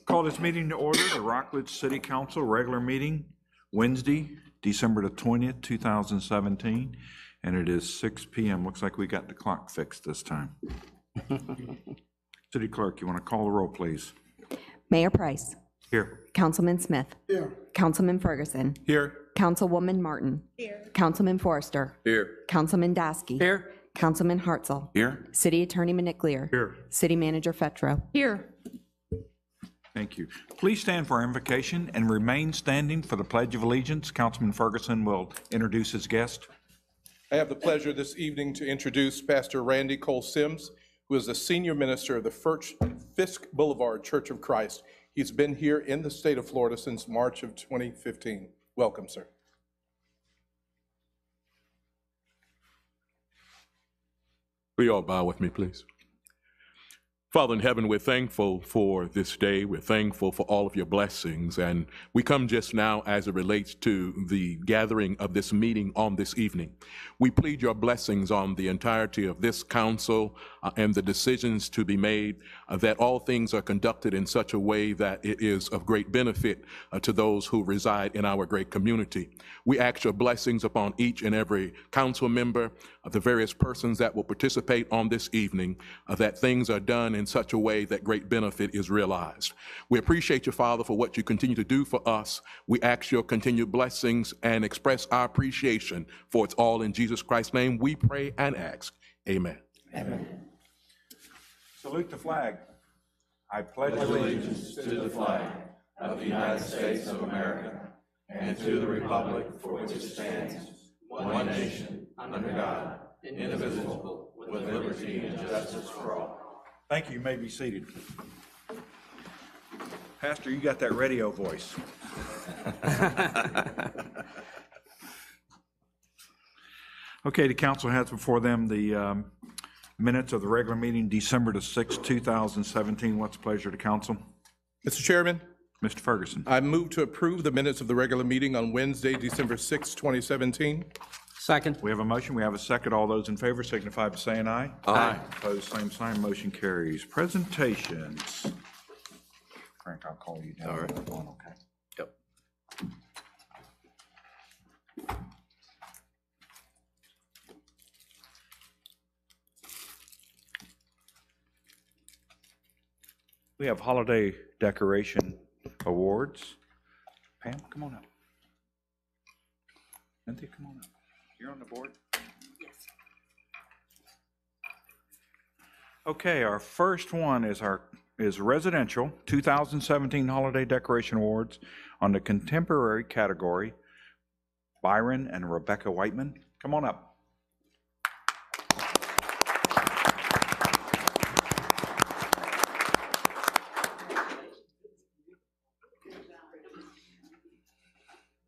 Call this meeting to order, the Rockledge City Council regular meeting, Wednesday, December the 20th, 2017, and it is 6 p.m. Looks like we got the clock fixed this time. City Clerk, you want to call the roll, please? Mayor Price. Here. Councilman Smith. Here. Councilman Ferguson. Here. Councilwoman Martin. Here. Councilman Forrester. Here. Councilman Dasky. Here. Councilman Hartzell. Here. City Attorney Maniclier. Here. City Manager Fetro. Here. Thank you. Please stand for our invocation and remain standing for the Pledge of Allegiance. Councilman Ferguson will introduce his guest. I have the pleasure this evening to introduce Pastor Randy Cole Sims, who is the senior minister of the Fisk Boulevard Church of Christ. He's been here in the state of Florida since March of 2015. Welcome, sir. Will you all bow with me, please? Father in heaven, we're thankful for this day. We're thankful for all of your blessings. And we come just now as it relates to the gathering of this meeting on this evening. We plead your blessings on the entirety of this council and the decisions to be made, that all things are conducted in such a way that it is of great benefit to those who reside in our great community. We ask your blessings upon each and every council member, the various persons that will participate on this evening, that things are done in such a way that great benefit is realized. We appreciate you, Father, for what you continue to do for us. We ask your continued blessings and express our appreciation for it's all in Jesus Christ's name we pray and ask. Amen. Amen. Salute the flag. I pledge allegiance to the flag of the United States of America and to the republic for which it stands, one nation, under God, indivisible, with liberty and justice for all. Thank you. You may be seated. Pastor, you got that radio voice. Okay, the council has before them the minutes of the regular meeting, December the 6th, 2017. What's the pleasure of the council? Mr. Chairman, Mr. Ferguson. I move to approve the minutes of the regular meeting on Wednesday, December 6, 2017. Second. We have a motion. We have a second. All those in favor signify by saying aye. Aye. Opposed, same sign. Motion carries. Presentations. Frank, I'll call you down. All right. Okay. Yep. We have holiday decoration awards. Pam, come on up. Cynthia, come on up. You're on the board? Yes. Okay, our first one is residential 2017 holiday decoration awards on the contemporary category. Byron and Rebecca Whiteman, come on up.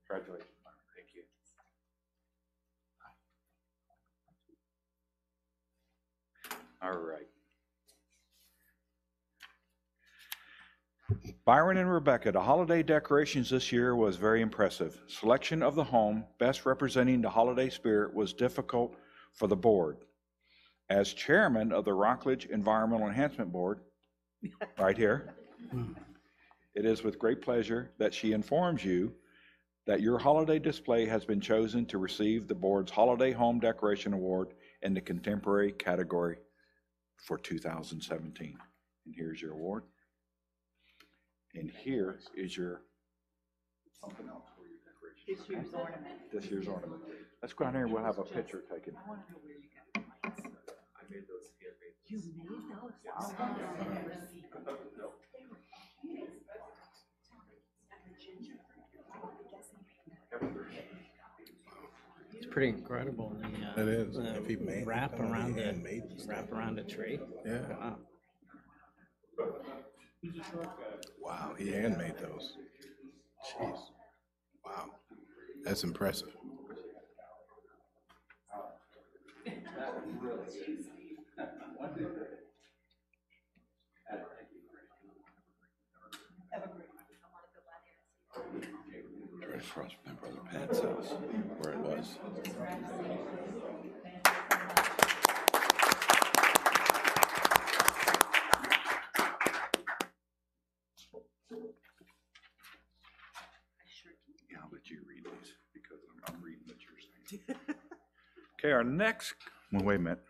Congratulations. Thank you. All right. Byron and Rebecca, the holiday decorations this year was very impressive. Selection of the home best representing the holiday spirit was difficult for the board. As chairman of the Rockledge Environmental Enhancement Board, right here, it is with great pleasure that she informs you that your holiday display has been chosen to receive the board's Holiday Home Decoration Award in the contemporary category for 2017. And here's your award. And here is your something else for your decoration. This year's ornament. This year's ornament. Let's go down here and we'll have a picture taken. I want to know where you got the lights. I made those here. You made those? It's pretty incredible. It is. If he made Wrap it, around he the handmade this wrap around the tree. Yeah. Wow. Wow, he handmade those. Jeez. Wow. That's impressive. Right across my brother Pat's house, where it was. Okay, our next, well, wait a minute.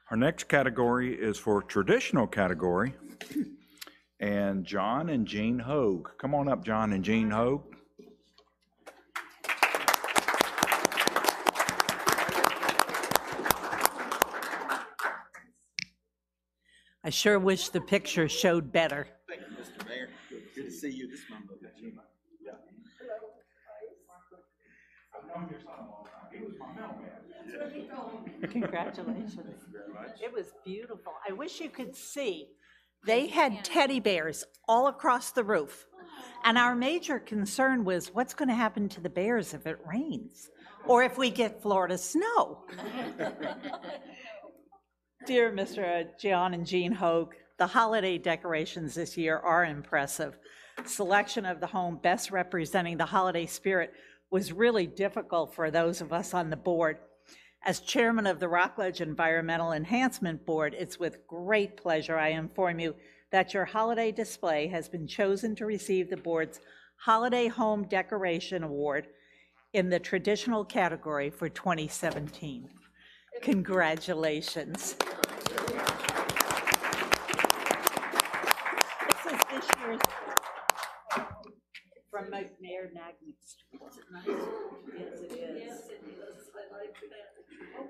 Our next category is for traditional category. And John and Jean Hogue. Come on up, John and Jean Hogue. I sure wish the picture showed better. Thank you, Mr. Mayor. Good to see you this month. Congratulations. It was beautiful. I wish you could see. They had teddy bears all across the roof. And our major concern was what's going to happen to the bears if it rains or if we get Florida snow. Dear Mr. John and Jean Hogue, the holiday decorations this year are impressive. Selection of the home best representing the holiday spirit was really difficult for those of us on the board. As chairman of the Rockledge Environmental Enhancement Board, it's with great pleasure I inform you that your holiday display has been chosen to receive the board's Holiday Home Decoration Award in the traditional category for 2017. Congratulations. This is this year's from Mayor Nagnick's. Is it nice? Yes, it is. Yes, it is. I like that.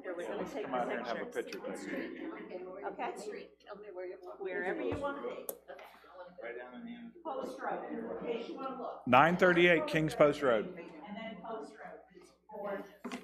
Here, we're going to take Come out here and have a picture. picture taken. Okay. Wherever you want to be. Post Road, in case you want to look. 938 Kings Post Road. And then Post Road. It's gorgeous.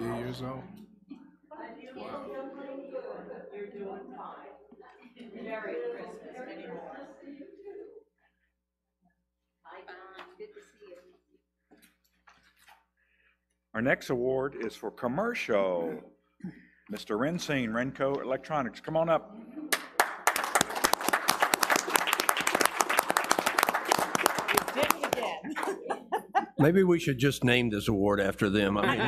Years old. You're doing fine. Merry Christmas anymore. Good to see you. Our next award is for commercial. Mr. Rensing, Renco Electronics, come on up. You did it again. Maybe we should just name this award after them. I mean,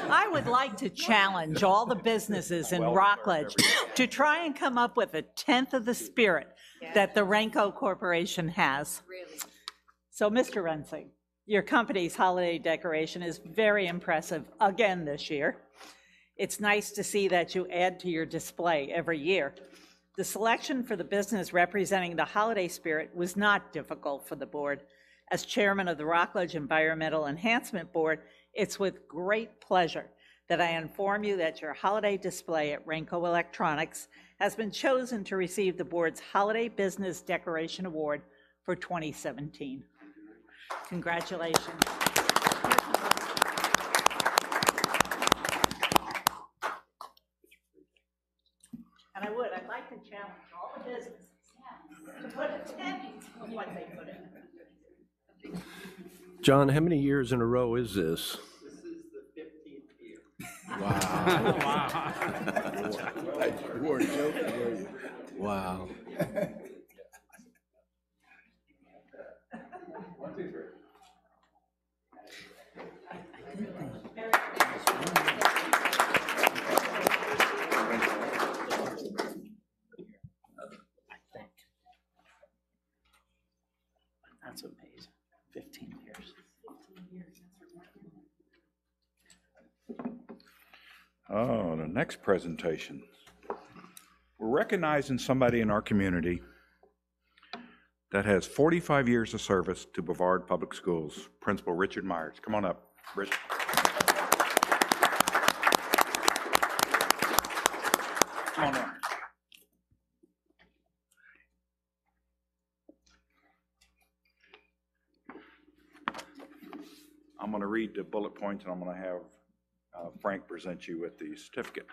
I would like to challenge all the businesses in Rockledge to try and come up with a tenth of the spirit that the Renco Corporation has. So, Mr. Rensing, your company's holiday decoration is very impressive again this year. It's nice to see that you add to your display every year. The selection for the business representing the holiday spirit was not difficult for the board. As chairman of the Rockledge Environmental Enhancement Board, it's with great pleasure that I inform you that your holiday display at Renco Electronics has been chosen to receive the board's Holiday Business Decoration Award for 2017. Congratulations. And I'd like to challenge all the businesses to put a tenth of what they put in. John, how many years in a row is this? This is the 15th year. You weren't joking, were you? Wow. That's amazing. 15 years. Oh, the next presentation. We're recognizing somebody in our community that has 45 years of service to Brevard Public Schools, Principal Richard Myers. Come on up, Rich. Come on up. I'm going to read the bullet points, and I'm going to have Frank present you with the certificate.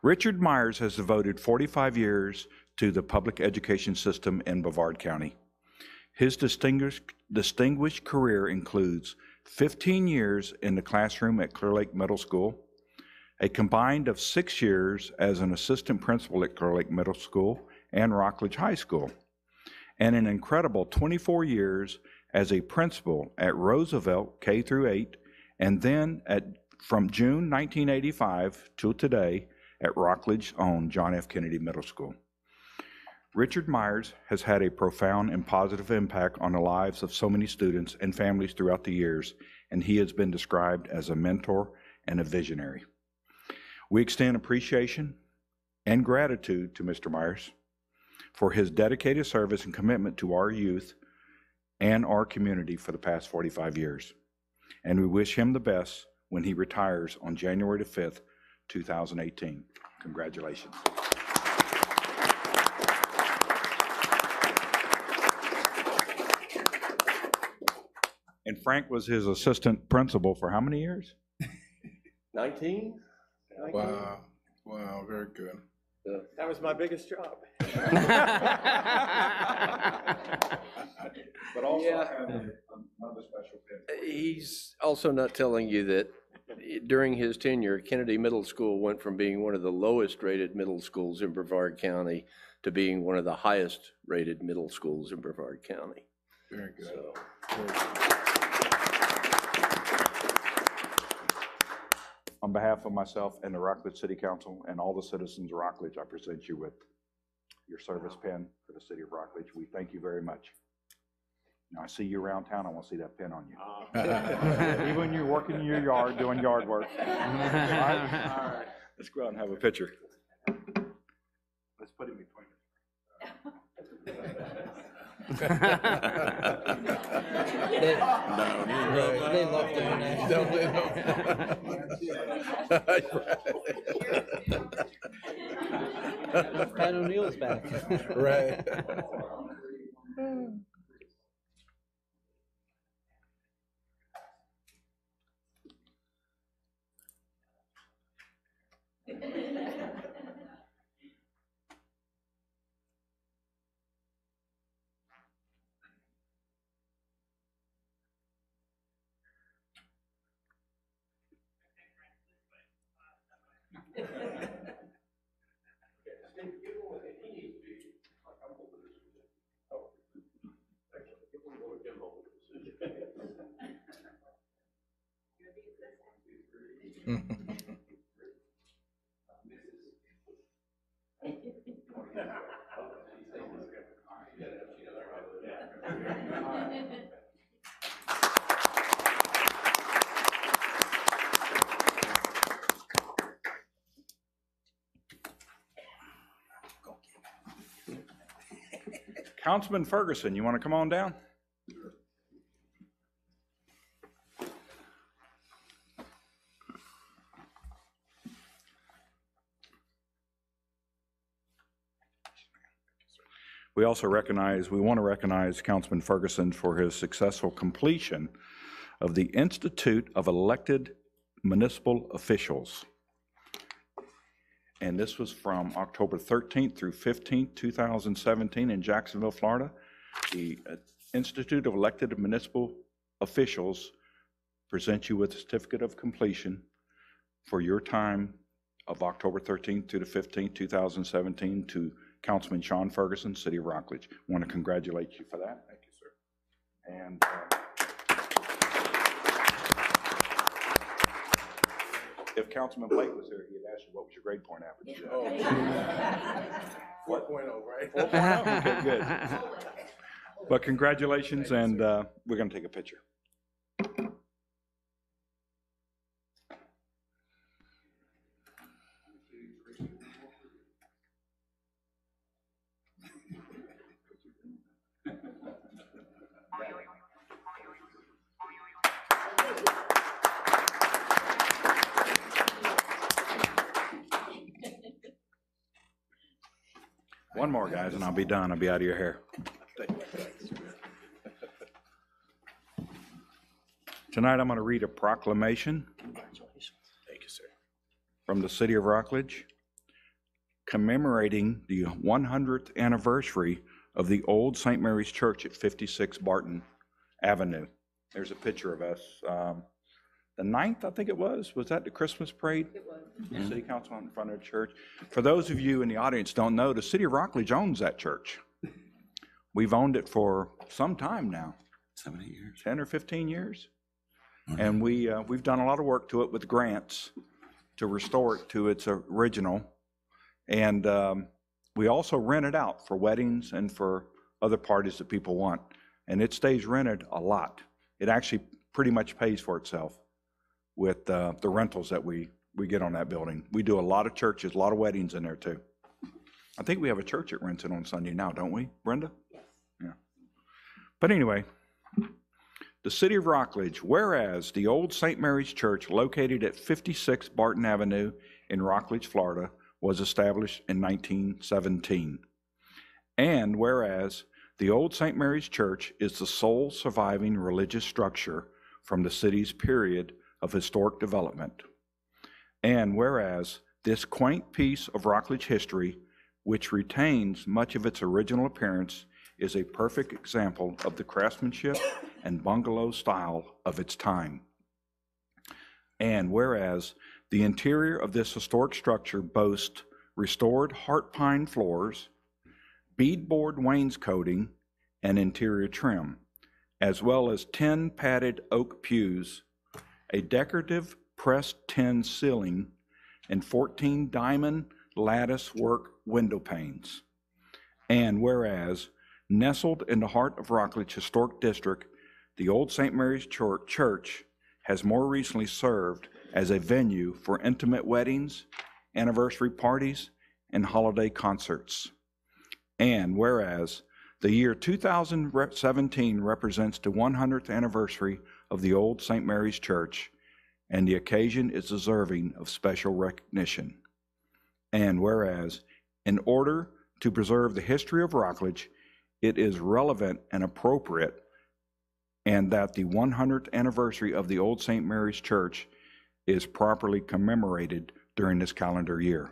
Richard Myers has devoted 45 years to the public education system in Brevard County. His distinguished career includes 15 years in the classroom at Clear Lake Middle School, a combined of 6 years as an assistant principal at Clear Lake Middle School and Rockledge High School, and an incredible 24 years as a principal at Roosevelt K through 8, and then from June 1985 till today at Rockledge's own John F. Kennedy Middle School. Richard Myers has had a profound and positive impact on the lives of so many students and families throughout the years, and he has been described as a mentor and a visionary. We extend appreciation and gratitude to Mr. Myers for his dedicated service and commitment to our youth and our community for the past 45 years. And we wish him the best when he retires on January the 5th, 2018. Congratulations. And Frank was his assistant principal for how many years? 19? Wow, wow, very good. That was my biggest job. But also Yeah. another special pin. He's also not telling you that during his tenure, Kennedy Middle School went from being one of the lowest rated middle schools in Brevard County to being one of the highest rated middle schools in Brevard County. Very good. So, Very good. On behalf of myself and the Rockledge City Council and all the citizens of Rockledge, I present you with your service pin for the city of Rockledge. We thank you very much. Now, I see you around town, I want to see that pin on you. Even when you're working in your yard, doing yard work. All right. Let's go out and have a picture. Let's put him between They love doing that. Pat O'Neill's back. Right. Councilman Ferguson, you want to come on down? We want to recognize Councilman Ferguson for his successful completion of the Institute of Elected Municipal Officials. And this was from October 13th through 15th, 2017 in Jacksonville, Florida. The Institute of Elected Municipal Officials present you with a certificate of completion for your time of October 13th to the 15th, 2017 to Councilman Sean Ferguson, City of Rockledge. I want to congratulate you for that. Thank you, sir. And if Councilman Blake was here, he'd ask you what was your grade point average. 4.0, right? 4.0. Okay, good. But congratulations, and we're going to take a picture. One more, guys, and I'll be done. I'll be out of your hair. Tonight, I'm going to read a proclamation. Congratulations. Thank you, sir. From the City of Rockledge, commemorating the 100th anniversary of the old St. Mary's Church at 56 Barton Avenue. There's a picture of us. The 9th, I think it was that the Christmas parade? It was. City Council in front of the church. For those of you in the audience don't know, the city of Rockledge owns that church. We've owned it for some time now. 7 or 8 years. 10 or 15 years. And we've done a lot of work to it with grants to restore it to its original. And we also rent it out for weddings and for other parties that people want. And it stays rented a lot. It actually pretty much pays for itself with the rentals that we get on that building. We do a lot of churches, a lot of weddings in there too. I think we have a church that rents it on Sunday now, don't we, Brenda? Yes. Yeah. But anyway, the city of Rockledge, whereas the old St. Mary's Church located at 56 Barton Avenue in Rockledge, Florida, was established in 1917. And whereas the old St. Mary's Church is the sole surviving religious structure from the city's period of historic development. And whereas this quaint piece of Rockledge history, which retains much of its original appearance, is a perfect example of the craftsmanship and bungalow style of its time. And whereas the interior of this historic structure boasts restored heart pine floors, beadboard wainscoting, and interior trim, as well as 10 padded oak pews, a decorative pressed tin ceiling, and 14 diamond lattice work window panes. And whereas nestled in the heart of Rockledge Historic District, the old St. Mary's Church has more recently served as a venue for intimate weddings, anniversary parties, and holiday concerts. And whereas the year 2017 represents the 100th anniversary of the old St. Mary's Church, and the occasion is deserving of special recognition. And whereas, in order to preserve the history of Rockledge, it is relevant and appropriate, and that the 100th anniversary of the old St. Mary's Church is properly commemorated during this calendar year.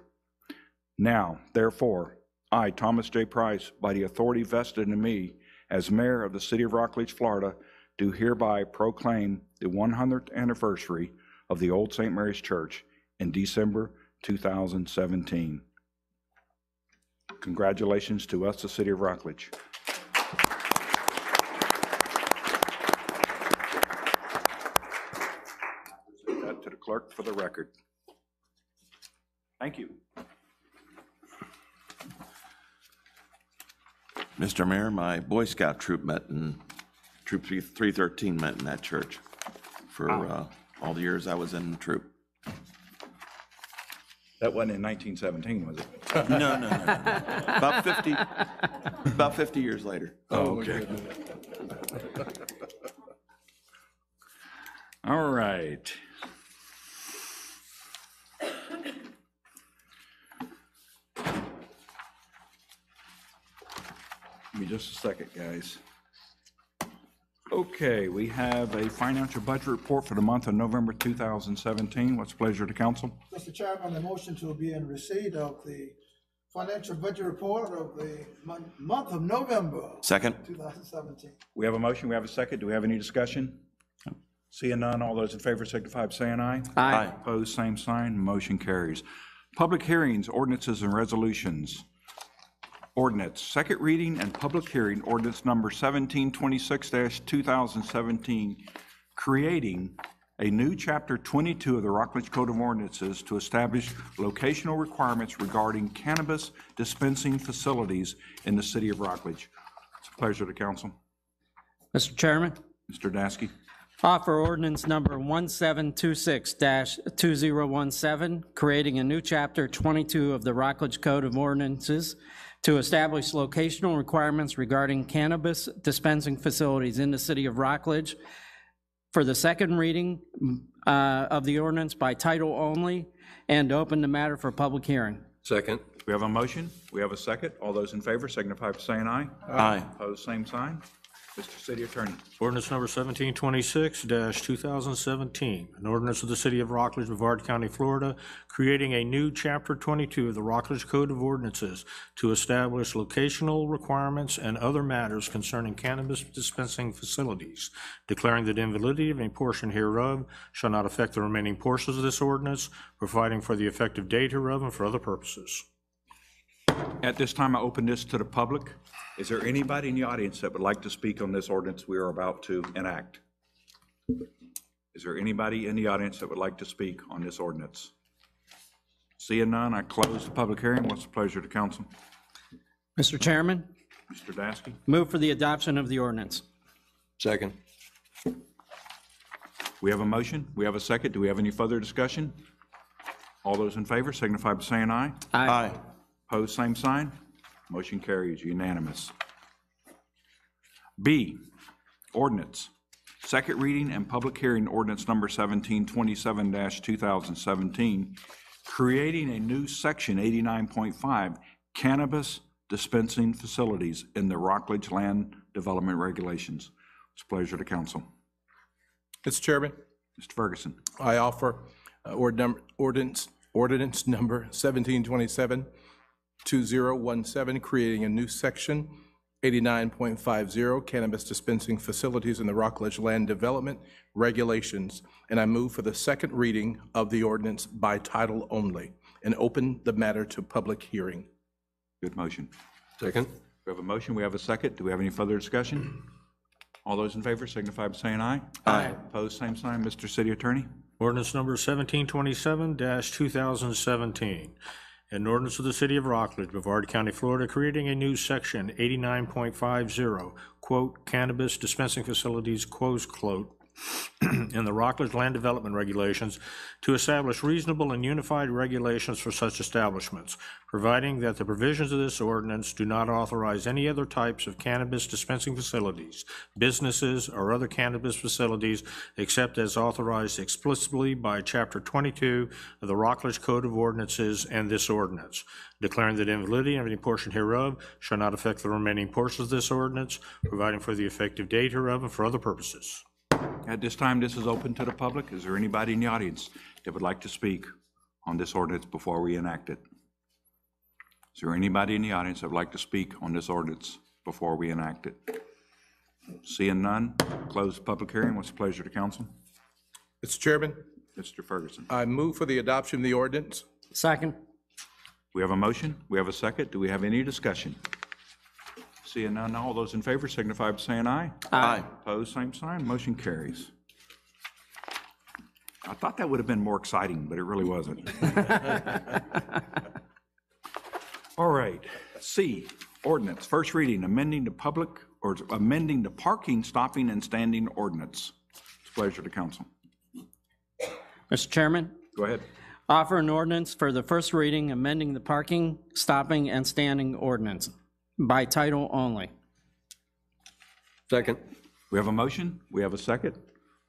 Now, therefore, I, Thomas J. Price, by the authority vested in me as mayor of the city of Rockledge, Florida, do hereby proclaim the 100th anniversary of the old St. Mary's Church in December 2017. Congratulations to us, the city of Rockledge. That to the clerk for the record. Thank you. Mr. Mayor, my Boy Scout troop met in, Troop 313 met in that church for all the years I was in the troop. That wasn't in 1917, was it? No. About 50 years later. Oh, okay. All right. Give me just a second, guys. Okay, we have a financial budget report for the month of November 2017. What's the pleasure of the council? Mr. Chairman, the motion to be in receipt of the financial budget report of the month of November. Second. 2017. We have a motion, we have a second. Do we have any discussion? Seeing none, all those in favor signify by saying aye. Aye. Opposed, same sign. Motion carries. Public hearings, ordinances, and resolutions. Ordinance, second reading and public hearing, ordinance number 1726-2017, creating a new chapter 22 of the Rockledge Code of Ordinances to establish locational requirements regarding cannabis dispensing facilities in the city of Rockledge. It's a pleasure to council. Mr. Chairman, Mr. Dasky. offer ordinance number 1726-2017, creating a new chapter 22 of the Rockledge Code of Ordinances to establish locational requirements regarding cannabis dispensing facilities in the city of Rockledge for the second reading of the ordinance by title only, and open the matter for public hearing. Second. We have a motion. We have a second. All those in favor signify by saying aye. Aye. Opposed, same sign. Mr. City Attorney. Ordinance number 1726-2017, an ordinance of the City of Rockledge, Brevard County, Florida, creating a new Chapter 22 of the Rockledge Code of Ordinances to establish locational requirements and other matters concerning cannabis dispensing facilities, declaring that invalidity of any portion hereof shall not affect the remaining portions of this ordinance, providing for the effective date hereof and for other purposes. At this time, I open this to the public. Is there anybody in the audience that would like to speak on this ordinance we are about to enact? Is there anybody in the audience that would like to speak on this ordinance? Seeing none, I close the public hearing. What's the pleasure of the council? Mr. Chairman, Mr. Dasky? move for the adoption of the ordinance. Second. We have a motion. We have a second. Do we have any further discussion? All those in favor signify by saying aye. Aye. Opposed, same sign. Motion carries unanimous. B, ordinance. Second reading and public hearing ordinance number 1727-2017, creating a new section 89.5, cannabis dispensing facilities in the Rockledge Land Development Regulations. It's a pleasure to council. Mr. Chairman, Mr. Ferguson. I offer ordinance number 1727-2017, creating a new section 89.50, cannabis dispensing facilities in the Rockledge Land Development Regulations, and I move for the second reading of the ordinance by title only and open the matter to public hearing. Good motion. Second. We have a motion. We have a second. Do we have any further discussion? All those in favor signify by saying aye. Aye. Opposed, same sign. Mr. City Attorney. Ordinance number 1727-2017, an ordinance of the City of Rockledge, Brevard County, Florida, creating a new section 89.50, quote, cannabis dispensing facilities, close quote, in the Rockledge Land Development Regulations to establish reasonable and unified regulations for such establishments, providing that the provisions of this ordinance do not authorize any other types of cannabis dispensing facilities, businesses, or other cannabis facilities except as authorized explicitly by Chapter 22 of the Rockledge Code of Ordinances and this ordinance, declaring that invalidity of any portion hereof shall not affect the remaining portions of this ordinance, providing for the effective date hereof and for other purposes. At this time, this is open to the public. Is there anybody in the audience that would like to speak on this ordinance before we enact it? Is there anybody in the audience that would like to speak on this ordinance before we enact it? Seeing none, close the public hearing. What's the pleasure of the council? Mr. Chairman, Mr. Ferguson. I move for the adoption of the ordinance. Second. We have a motion. We have a second. Do we have any discussion? Seeing none, all those in favor signify by saying aye. Aye. Opposed, same sign. Motion carries. I thought that would have been more exciting, but it really wasn't. All right. C, ordinance. First reading, amending the parking, stopping, and standing ordinance. It's a pleasure to council. Mr. Chairman, Go ahead. offer an ordinance for the first reading, amending the parking, stopping, and standing ordinance by title only. Second. We have a motion. We have a second.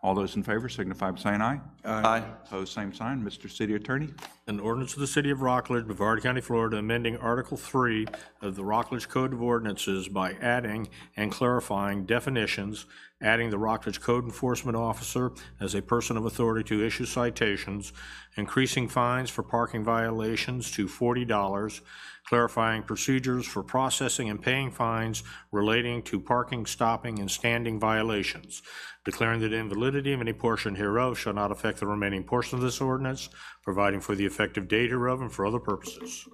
All those in favor signify by saying aye. Aye. Opposed, same sign. Mr. City Attorney. An ordinance of the City of Rockledge, Brevard County, Florida, amending Article 3 of the Rockledge Code of Ordinances by adding and clarifying definitions, adding the Rockledge Code Enforcement Officer as a person of authority to issue citations, increasing fines for parking violations to $40, clarifying procedures for processing and paying fines relating to parking, stopping, and standing violations, declaring that invalidity of any portion hereof shall not affect the remaining portion of this ordinance, providing for the effective date hereof and for other purposes.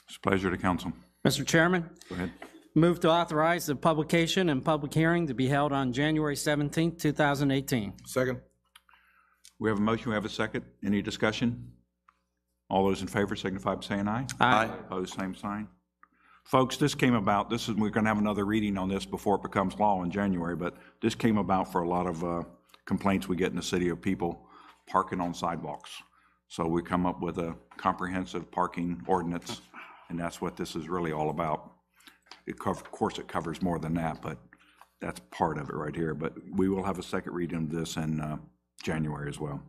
It's a pleasure to council. Mr. Chairman, Go ahead. move to authorize the publication and public hearing to be held on January 17th, 2018. Second. We have a motion. We have a second. Any discussion? All those in favor signify by saying aye. Aye. Opposed, same sign. Folks, this came about, we're going to have another reading on this before it becomes law in January, but this came about for a lot of complaints we get in the city of people parking on sidewalks. So we come up with a comprehensive parking ordinance, and that's what this is really all about. Of course, it covers more than that, but that's part of it right here. But we will have a second reading of this in January as well.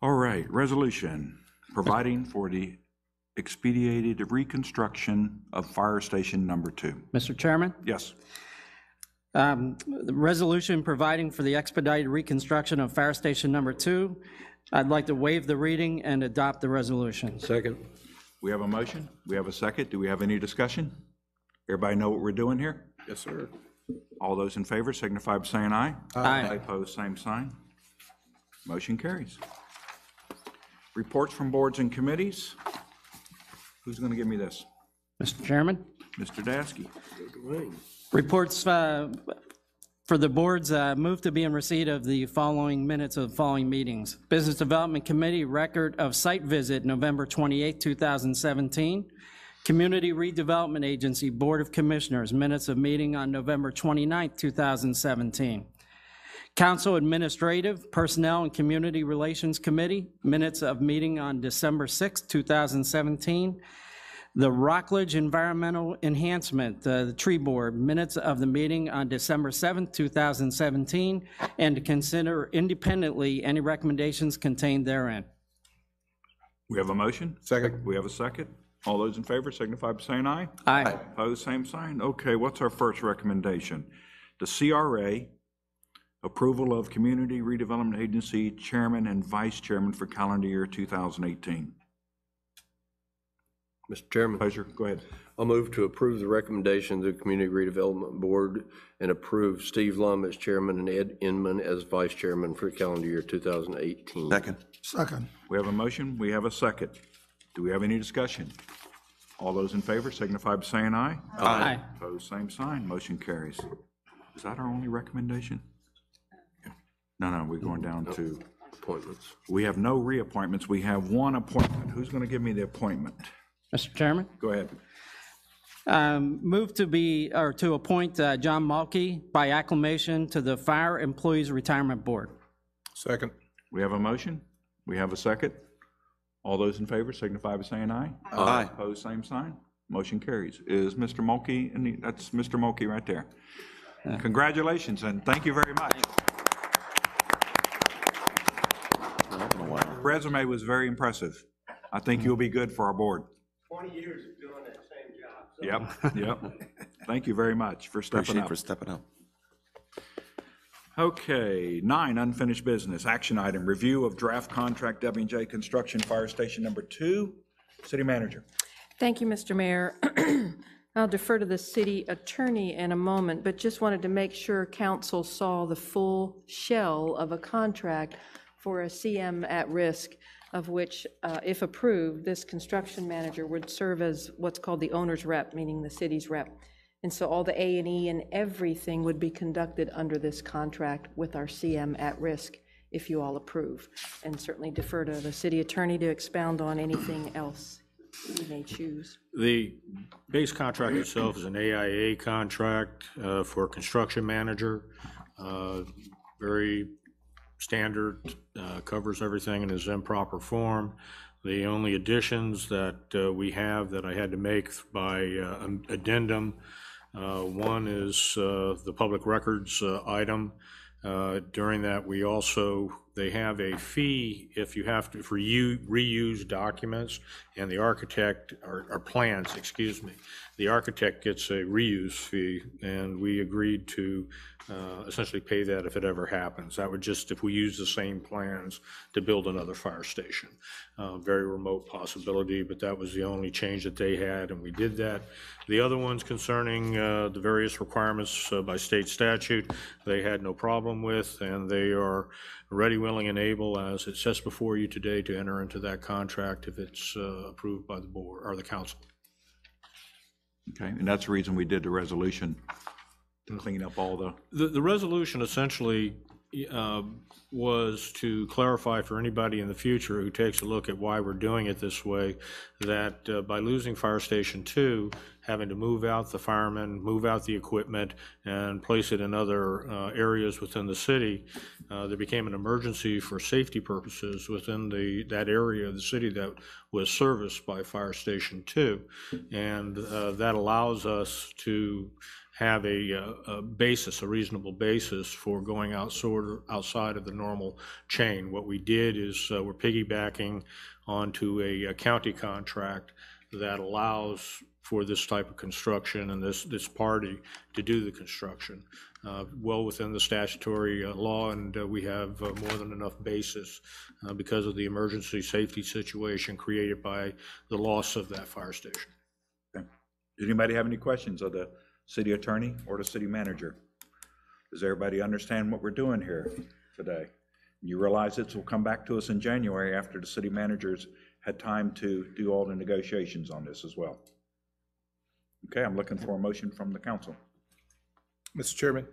All right, resolution providing for the expedited reconstruction of Fire Station Number 2. Mr. Chairman? Yes. The resolution providing for the expedited reconstruction of Fire Station Number 2. I'd like to waive the reading and adopt the resolution. Second. We have a motion. We have a second. Do we have any discussion? Everybody know what we're doing here? Yes, sir. All those in favor signify by saying aye. Aye. Opposed, same sign. Motion carries. Reports from boards and committees. Who's going to give me this? Mr. Chairman? Mr. Dasky. Reports for the boards, move to be in receipt of the following minutes of the following meetings. Business Development Committee record of site visit November 28, 2017. Community Redevelopment Agency Board of Commissioners minutes of meeting on November 29, 2017. Council Administrative, Personnel and Community Relations Committee minutes of meeting on December 6, 2017. The Rockledge Environmental Enhancement, the Tree Board, minutes of the meeting on December 7th, 2017, and to consider independently any recommendations contained therein. We have a motion? Second. We have a second. All those in favor signify by saying aye. Aye. Opposed, same sign. Okay, what's our first recommendation? The CRA, approval of Community Redevelopment Agency Chairman and Vice Chairman for calendar year 2018. Mr. Chairman, Pleasure, go ahead. I'll move to approve the recommendation of the Community Redevelopment Board and approve Steve Lum as chairman and Ed Inman as vice chairman for calendar year 2018. Second. Second. We have a motion, we have a second. Do we have any discussion? All those in favor signify by saying aye. Aye. Opposed, same sign. Motion carries. Is that our only recommendation? No, we're going down to Appointments. we have no reappointments. We have one appointment. Who's going to give me the appointment? Mr. Chairman? Go ahead. Move to appoint John Mulkey by acclamation to the Fire Employees Retirement Board. Second. We have a motion. We have a second. All those in favor signify by saying aye. Aye. Opposed, same sign. Motion carries. Is Mr. Mulkey, that's Mr. Mulkey right there. Congratulations and thank you very much. Resume was very impressive. I think you'll be good for our board. 20 years of doing that same job. Yep. Thank you very much for stepping Appreciate up. for stepping up. Okay, 9, unfinished business. Action item, review of draft contract W&J Construction Fire Station Number 2. City Manager. Thank you, Mr. Mayor. I'll defer to the city attorney in a moment, but just wanted to make sure council saw the full shell of a contract for a CM at risk, of which, if approved, this construction manager would serve as what's called the owner's rep, meaning the city's rep. And so all the A&E and everything would be conducted under this contract with our CM at risk, if you all approve. And certainly defer to the city attorney to expound on anything else you may choose. The base contract itself is an AIA contract for a construction manager. Very standard, covers everything and is in proper form. The only additions that we have that I had to make by addendum, one is the public records item. During that, they have a fee if you have to, for reuse documents, and the architect, or plans, excuse me, the architect gets a reuse fee, and we agreed to essentially pay that if it ever happens. That would just, if we use the same plans to build another fire station. Very remote possibility, but that was the only change that they had, and we did that. The other ones concerning the various requirements by state statute, they had no problem with, and they are ready, willing, and able, as it says before you today, to enter into that contract if it's approved by the board or the council. Okay, and that's the reason we did the resolution, to clean up all The resolution essentially was to clarify for anybody in the future who takes a look at why we're doing it this way, that by losing Fire Station 2, having to move out the firemen, move out the equipment, and place it in other areas within the city, there became an emergency for safety purposes within that area of the city that was serviced by Fire Station 2. And that allows us to have a basis, a reasonable basis for going outside of the normal chain. What we did is we're piggybacking onto a county contract that allows for this type of construction and this party to do the construction. Well within the statutory law, and we have more than enough basis because of the emergency safety situation created by the loss of that fire station. Okay. Does anybody have any questions of the city attorney or the city manager? Does everybody understand what we're doing here today? You realize this will come back to us in January after the city managers had time to do all the negotiations on this as well. Okay, I'm looking for a motion from the council. Mr. Chairman,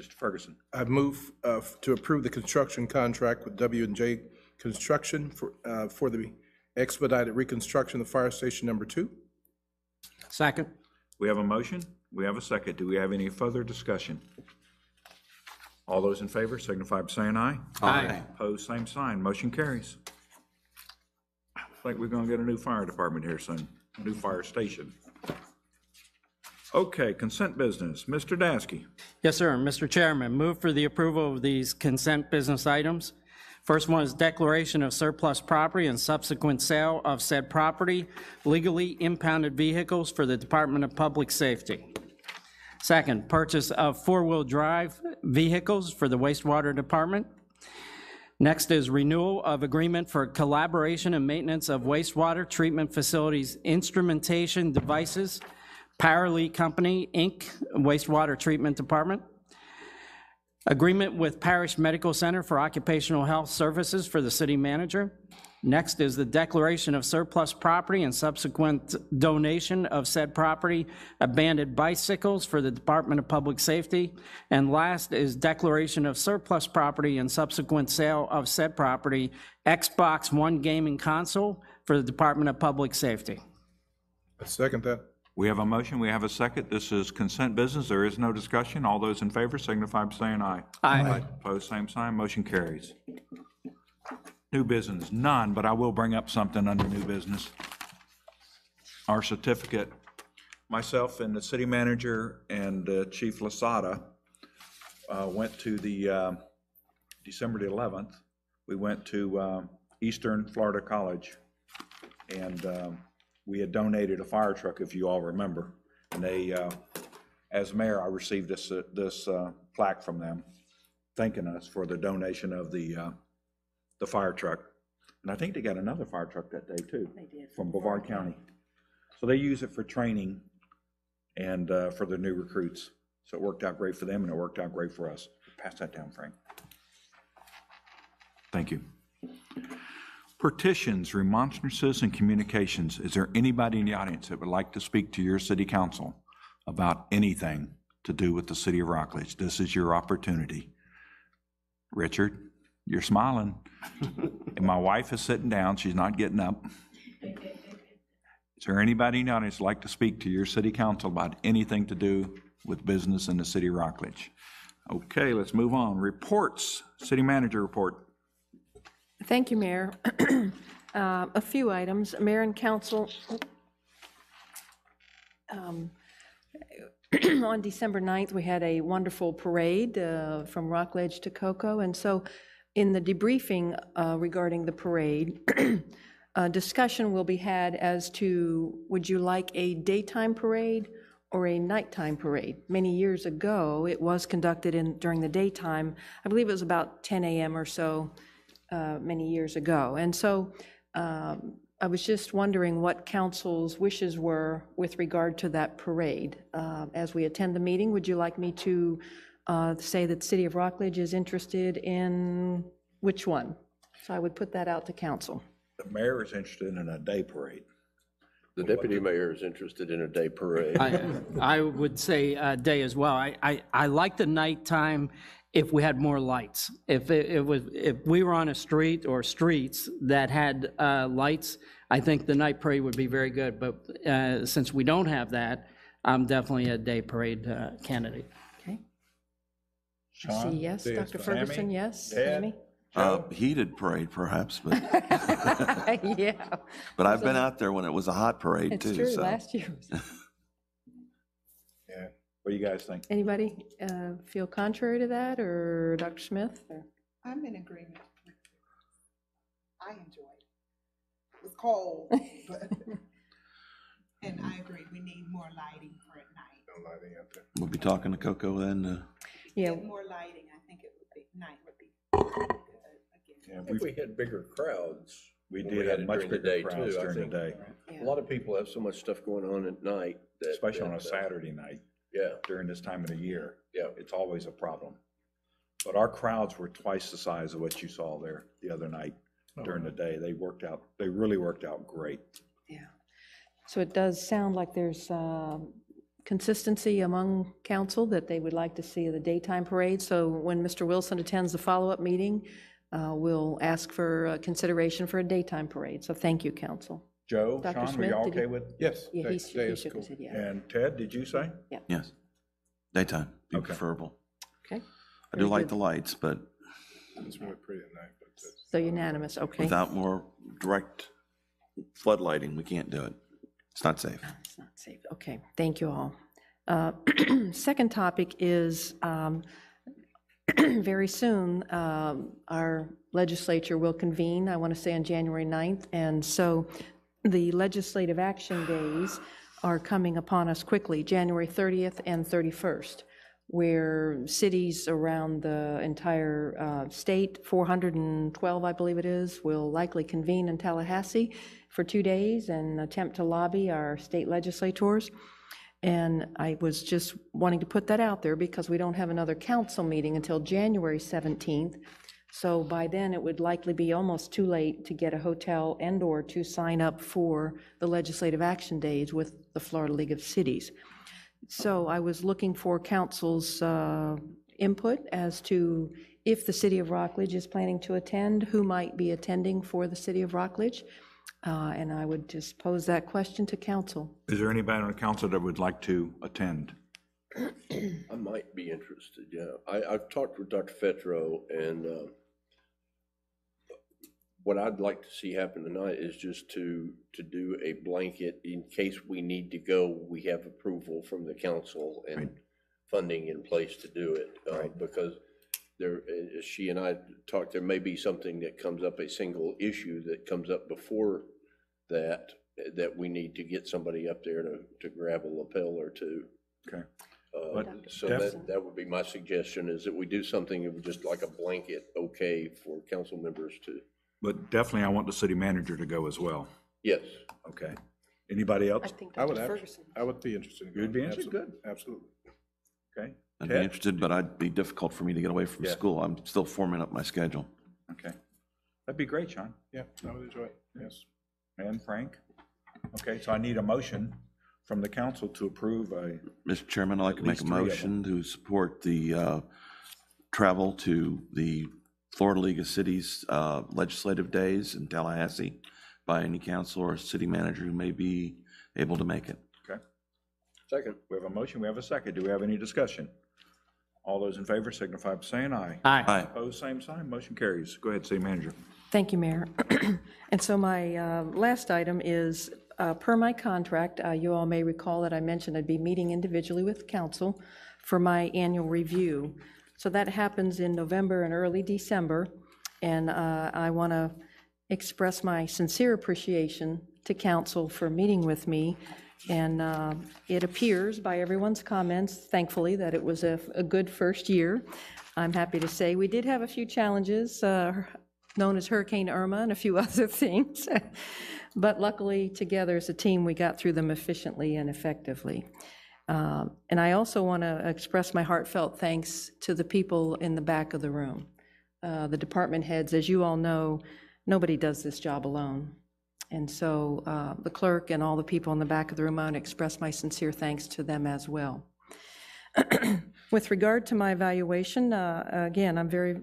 Mr. Ferguson. I move to approve the construction contract with W&J Construction for the expedited reconstruction of fire station number 2. Second. We have a motion. We have a second. Do we have any further discussion? All those in favor signify by saying aye. Aye. Opposed, same sign. Motion carries. I think we're going to get a new fire department here soon, a new fire station. Okay, consent business. Mr. Dasky. Yes, sir. Mr. Chairman, move for the approval of these consent business items. First one is declaration of surplus property and subsequent sale of said property, legally impounded vehicles for the Department of Public Safety. Second, purchase of four-wheel drive vehicles for the wastewater department. Next is renewal of agreement for collaboration and maintenance of wastewater treatment facilities instrumentation devices, Powerly Company, Inc., wastewater treatment department. Agreement with Parish Medical Center for occupational health services for the city manager. Next is the declaration of surplus property and subsequent donation of said property, abandoned bicycles for the Department of Public Safety. And last is declaration of surplus property and subsequent sale of said property, Xbox One gaming console for the Department of Public Safety. I second that. We have a motion. We have a second. This is consent business. There is no discussion. All those in favor signify by saying aye. Aye. Opposed, same sign. Motion carries. New business, none, but I will bring up something under new business. Our certificate, myself and the city manager and Chief Lasada went to the December the 11th. We went to Eastern Florida College, and we had donated a fire truck, if you all remember. And they, as mayor, I received this plaque from them, thanking us for the donation of the fire truck. And I think they got another fire truck that day too. They did. From Brevard County. So they use it for training and for the new recruits. So it worked out great for them and it worked out great for us. Pass that down, Frank. Thank you. Petitions, remonstrances, and communications. Is there anybody in the audience that would like to speak to your city council about anything to do with the city of Rockledge? This is your opportunity. Richard? You're smiling. And my wife is sitting down. She's not getting up. Is there anybody in the audience like to speak to your city council about anything to do with business in the city of Rockledge? Okay, let's move on. Reports. City manager report. Thank you, Mayor. A few items. Mayor and council, on December 9th, we had a wonderful parade from Rockledge to Cocoa. And so in the debriefing regarding the parade, discussion will be had as to, would you like a daytime parade or a nighttime parade? Many years ago, it was conducted during the daytime. I believe it was about 10 a.m. or so many years ago. And so I was just wondering what council's wishes were with regard to that parade. As we attend the meeting, would you like me to say that the City of Rockledge is interested in which one? So I would put that out to council. The mayor is interested in a day parade. The deputy mayor is interested in a day parade. I would say day as well. I like the nighttime if we had more lights. If we were on a street or streets that had lights, I think the night parade would be very good. But since we don't have that, I'm definitely a day parade candidate. Okay. I see yes. Dr. Ferguson, Sammy? yes. Ted? Sammy? Heated parade, perhaps, but Yeah. but I've been out there when it was a hot parade It's too. true, So last year. Yeah. What do you guys think? Anybody feel contrary to that, or Dr. Smith? Or- I'm in agreement with you. I enjoy it. It's cold, but, and I agree, we need more lighting for at night. No lighting out there. We'll be talking to Coco then. Yeah. Get more lighting, I think it would be, night would be good again. Yeah, If we had bigger crowds. We when did had have it much during the bigger day, crowds too, I during the think day, A lot of people have so much stuff going on at night that. especially on a that, Saturday night Yeah, during this time of the year. yeah. It's always a problem. But our crowds were twice the size of what you saw there the other night during the day. They really worked out great. So it does sound like there's consistency among council that they would like to see the daytime parade. So when Mr. Wilson attends the follow-up meeting, we'll ask for consideration for a daytime parade. So thank you, council. Joe, Dr. Sean, were Smith, you all did okay you- with? Yes. Yeah, day he is shook cool. his head, yeah. And Ted, did you say? Yes. Daytime, be Okay. preferable. Okay. I do Very like good. the lights, but It's really pretty at night, but it's. So unanimous, okay. without more direct floodlighting, we can't do it. It's not safe. It's not safe. Okay, thank you all. Second topic is very soon, our legislature will convene, I want to say on January 9th. And so the legislative action days are coming upon us quickly, January 30th and 31st, where cities around the entire state, 412, I believe it is, will likely convene in Tallahassee for 2 days and attempt to lobby our state legislators. And I was just wanting to put that out there because we don't have another council meeting until January 17th. So by then, it would likely be almost too late to get a hotel and/or to sign up for the legislative action days with the Florida League of Cities. So I was looking for council's input as to if the city of Rockledge is planning to attend, who might be attending for the city of Rockledge. And I would just pose that question to council. Is there anybody on the council that would like to attend? I might be interested, yeah. I've talked with Dr. Fetro, and what I'd like to see happen tonight is just to do a blanket, in case we need to go, we have approval from the council and funding in place to do it. Because there, as she and I talked, there may be something that comes up, a single issue that comes up before that we need to get somebody up there to grab a lapel or two. Okay. So that would be my suggestion, is that we do something of just like a blanket okay for council members to. But definitely, I want the city manager to go as well. Yes. Okay. Anybody else? I would be interested in going. You'd be interested? Good. Absolutely. Okay. I'd be Ted? interested, but I'd be difficult for me to get away from Yeah. school. I'm still forming up my schedule. Okay. That'd be great, Sean. Yeah, I would enjoy it, yes. And Frank? Okay, so I need a motion from the council to approve a, Mr. Chairman, I'd like to make least a 3 of motion to support the travel to the Florida League of Cities legislative days in Tallahassee by any council or city manager who may be able to make it. okay. Second. We have a motion, we have a second. Do we have any discussion? All those in favor signify by saying aye. Aye. Aye. Opposed, same sign. Motion carries. Go ahead, city manager. Thank you, Mayor. And so my last item is, per my contract, you all may recall that I mentioned I'd be meeting individually with council for my annual review. So that happens in November and early December, and I want to express my sincere appreciation to council for meeting with me. And it appears by everyone's comments, thankfully, that it was a good first year. I'm happy to say we did have a few challenges, known as Hurricane Irma and a few other things. But luckily, together as a team, we got through them efficiently and effectively. And I also want to express my heartfelt thanks to the people in the back of the room. The department heads, as you all know, nobody does this job alone. And so the clerk and all the people in the back of the room, I want to express my sincere thanks to them as well. With regard to my evaluation, again, I'm very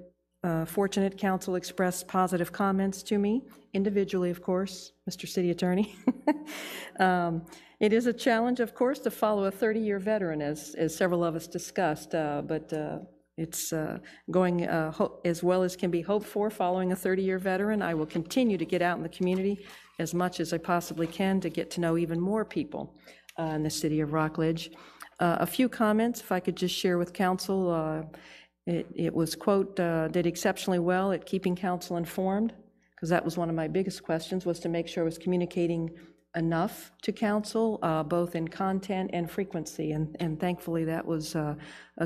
fortunate council expressed positive comments to me, individually, of course, Mr. City Attorney. It is a challenge, of course, to follow a 30-year veteran, as several of us discussed, but it's going as well as can be hoped for following a 30-year veteran. I will continue to get out in the community as much as I possibly can to get to know even more people in the city of Rockledge. A few comments, if I could just share with council. It was, quote, did exceptionally well at keeping council informed, because that was one of my biggest questions, was to make sure I was communicating enough to council, both in content and frequency, and thankfully that was a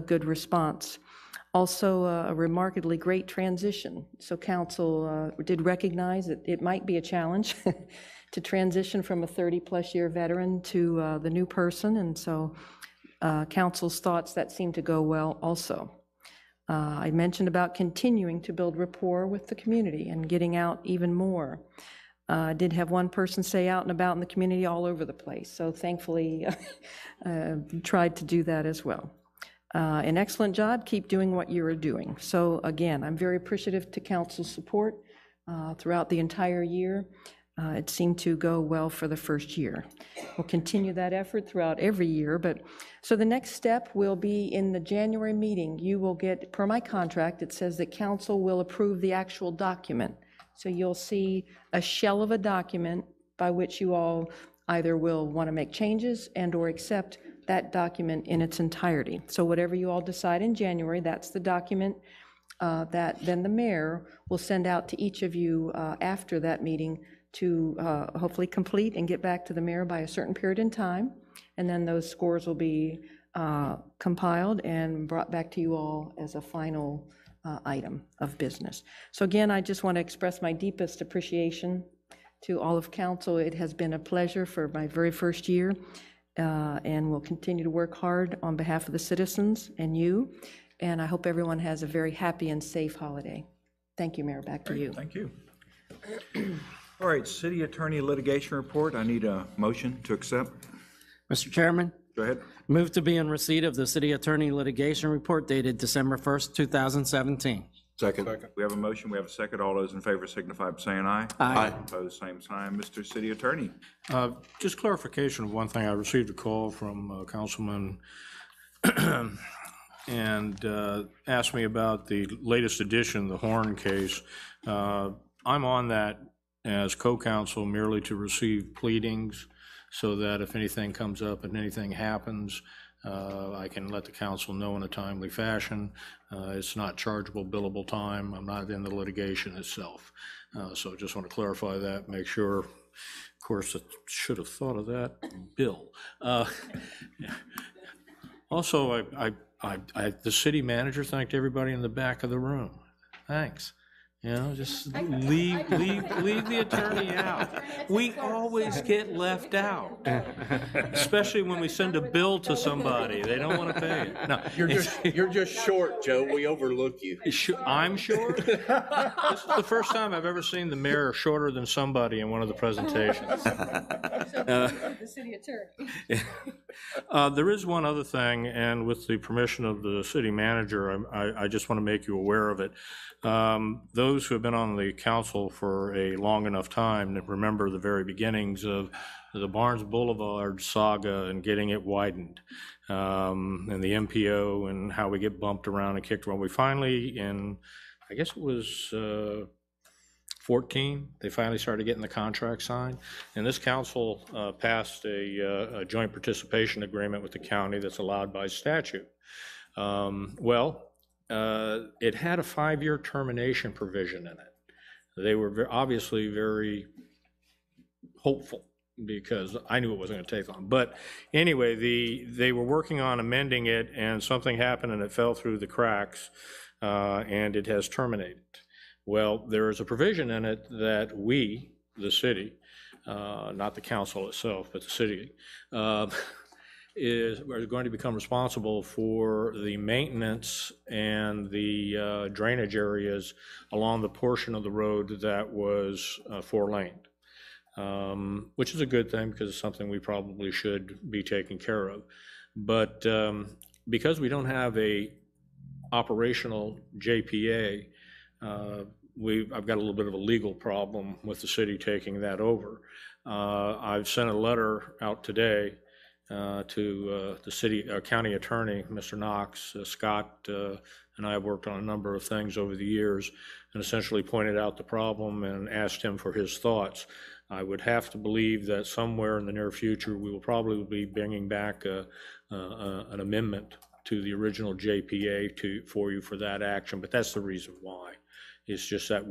good response. Also, a remarkably great transition. So council did recognize that it might be a challenge to transition from a 30-plus year veteran to the new person, and so council's thoughts that seemed to go well also. I mentioned about continuing to build rapport with the community and getting out even more. I did have one person say out and about in the community all over the place, so thankfully tried to do that as well. An excellent job. Keep doing what you are doing. So again, I'm very appreciative to council's support throughout the entire year. It seemed to go well for the first year. We'll continue that effort throughout every year, but so the next step will be in the January meeting. You will get, per my contract, it says that council will approve the actual document. So you'll see a shell of a document by which you all either will want to make changes and or accept that document in its entirety. So whatever you all decide in January, that's the document that then the mayor will send out to each of you after that meeting to hopefully complete and get back to the mayor by a certain period in time. And then those scores will be compiled and brought back to you all as a final item of business. So again, I just want to express my deepest appreciation to all of council. It has been a pleasure for my very first year, and we'll continue to work hard on behalf of the citizens and you. And I hope everyone has a very happy and safe holiday. Thank you, Mayor. Back to you. Thank you. All right, city attorney litigation report. I need a motion to accept. Mr. Chairman. Go ahead. Move to be in receipt of the city attorney litigation report dated December 1st, 2017. Second. We have a motion. We have a second. All those in favor signify by saying aye. Aye. Opposed, same sign. Mr. City Attorney. Just clarification of one thing. I received a call from Councilman and asked me about the latest edition, the Horn case. I'm on that as co-counsel merely to receive pleadings so that if anything comes up and anything happens, I can let the council know in a timely fashion. It's not chargeable, billable time. I'm not in the litigation itself. So just want to clarify that, make sure. Of course, I should have thought of that. Bill. Also, the city manager thanked everybody in the back of the room. Thanks. You know, just leave the attorney out. We always get left out, especially when we send a bill to somebody. They don't want to pay it. No, you're just short, Joe. We overlook you. I'm short? This is the first time I've ever seen the mayor shorter than somebody in one of the presentations. The city attorney. There is one other thing, and with the permission of the city manager, I just want to make you aware of it. Those who have been on the council for a long enough time that remember the very beginnings of the Barnes Boulevard saga and getting it widened, and the MPO and how we get bumped around and kicked around. We finally, in, I guess it was 14, they finally started getting the contract signed. And this council passed a joint participation agreement with the county that's allowed by statute. It had a 5-year termination provision in it. They were obviously very hopeful because I knew it wasn't going to take long. But anyway, they were working on amending it, and something happened and it fell through the cracks, and it has terminated. Well, there is a provision in it that we, the city, not the council itself, but the city, is going to become responsible for the maintenance and the drainage areas along the portion of the road that was 4-laned, which is a good thing because it's something we probably should be taking care of. But because we don't have a operational JPA, I've got a little bit of a legal problem with the city taking that over. I've sent a letter out today to the county attorney, Mr. Knox. Scott and I have worked on a number of things over the years and essentially pointed out the problem and asked him for his thoughts. I would have to believe that somewhere in the near future, we will probably be bringing back an amendment to the original JPA for you for that action, but that's the reason why. It's just that